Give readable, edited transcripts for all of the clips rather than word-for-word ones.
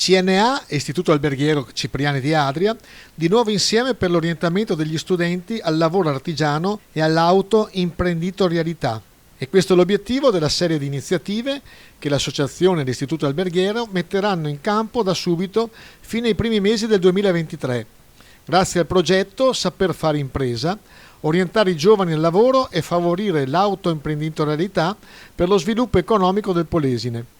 CNA e Istituto Alberghiero Cipriani di Adria, di nuovo insieme per l'orientamento degli studenti al lavoro artigiano e all'autoimprenditorialità. E questo è l'obiettivo della serie di iniziative che l'associazione e l'Istituto Alberghiero metteranno in campo da subito fino ai primi mesi del 2023, grazie al progetto Saper fare impresa, orientare i giovani al lavoro e favorire l'autoimprenditorialità per lo sviluppo economico del Polesine,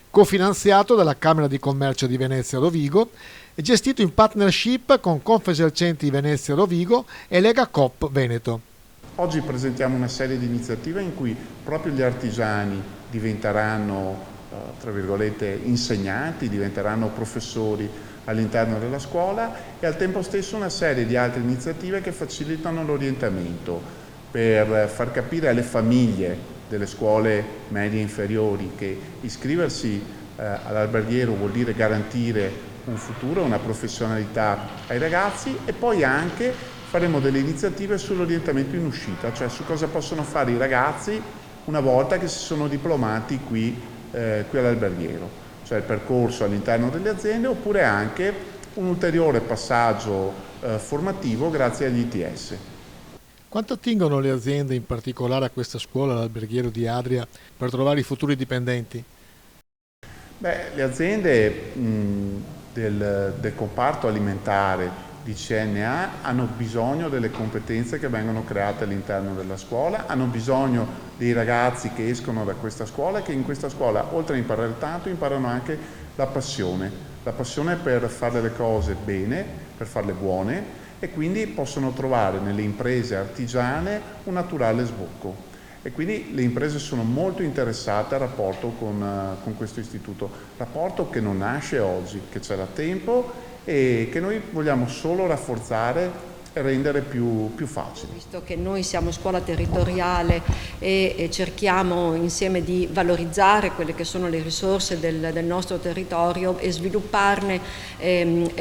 cofinanziato dalla Camera di Commercio di Venezia Rovigo e gestito in partnership con Confesercenti Venezia Rovigo e Lega Coop Veneto. Oggi presentiamo una serie di iniziative in cui proprio gli artigiani diventeranno, tra virgolette, insegnanti, diventeranno professori all'interno della scuola e al tempo stesso una serie di altre iniziative che facilitano l'orientamento per far capire alle famiglie delle scuole medie inferiori che iscriversi all'alberghiero vuol dire garantire un futuro, una professionalità ai ragazzi, e poi anche faremo delle iniziative sull'orientamento in uscita, cioè su cosa possono fare i ragazzi una volta che si sono diplomati qui all'alberghiero, cioè il percorso all'interno delle aziende oppure anche un ulteriore passaggio formativo grazie agli ITS. Quanto attingono le aziende, in particolare a questa scuola, l'Alberghiero di Adria, per trovare i futuri dipendenti? Le aziende del comparto alimentare di CNA hanno bisogno delle competenze che vengono create all'interno della scuola, hanno bisogno dei ragazzi che escono da questa scuola e che in questa scuola, oltre a imparare tanto, imparano anche la passione per fare le cose bene, per farle buone, e quindi possono trovare nelle imprese artigiane un naturale sbocco. E quindi le imprese sono molto interessate al rapporto con questo istituto, rapporto che non nasce oggi, che c'è da tempo e che noi vogliamo solo rafforzare e rendere più facile. Visto che noi siamo scuola territoriale e cerchiamo insieme di valorizzare quelle che sono le risorse del nostro territorio e svilupparne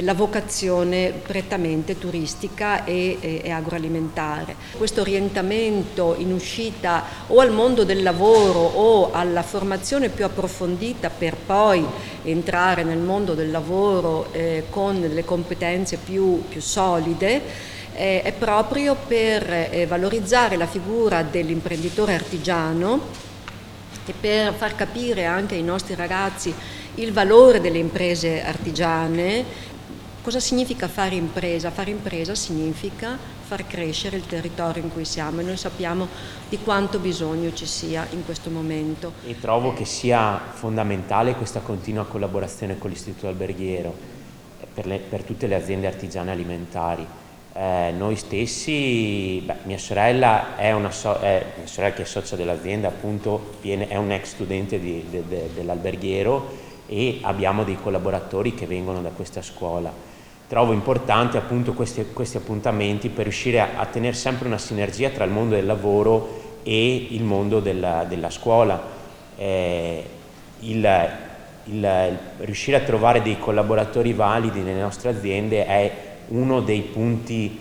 la vocazione prettamente turistica e agroalimentare. Questo orientamento in uscita o al mondo del lavoro o alla formazione più approfondita per poi entrare nel mondo del lavoro con le competenze più solide, è proprio per valorizzare la figura dell'imprenditore artigiano e per far capire anche ai nostri ragazzi il valore delle imprese artigiane. Cosa significa fare impresa? Fare impresa significa far crescere il territorio in cui siamo e noi sappiamo di quanto bisogno ci sia in questo momento. E trovo che sia fondamentale questa continua collaborazione con l'Istituto Alberghiero per tutte le aziende artigiane alimentari. Noi stessi, mia sorella mia sorella che è socia dell'azienda, appunto, è un ex studente dell'alberghiero e abbiamo dei collaboratori che vengono da questa scuola. Trovo importante appunto questi appuntamenti per riuscire a tenere sempre una sinergia tra il mondo del lavoro e il mondo della scuola. Riuscire a trovare dei collaboratori validi nelle nostre aziende è uno dei punti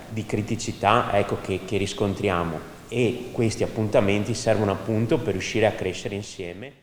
di criticità, ecco, che riscontriamo, e questi appuntamenti servono appunto per riuscire a crescere insieme.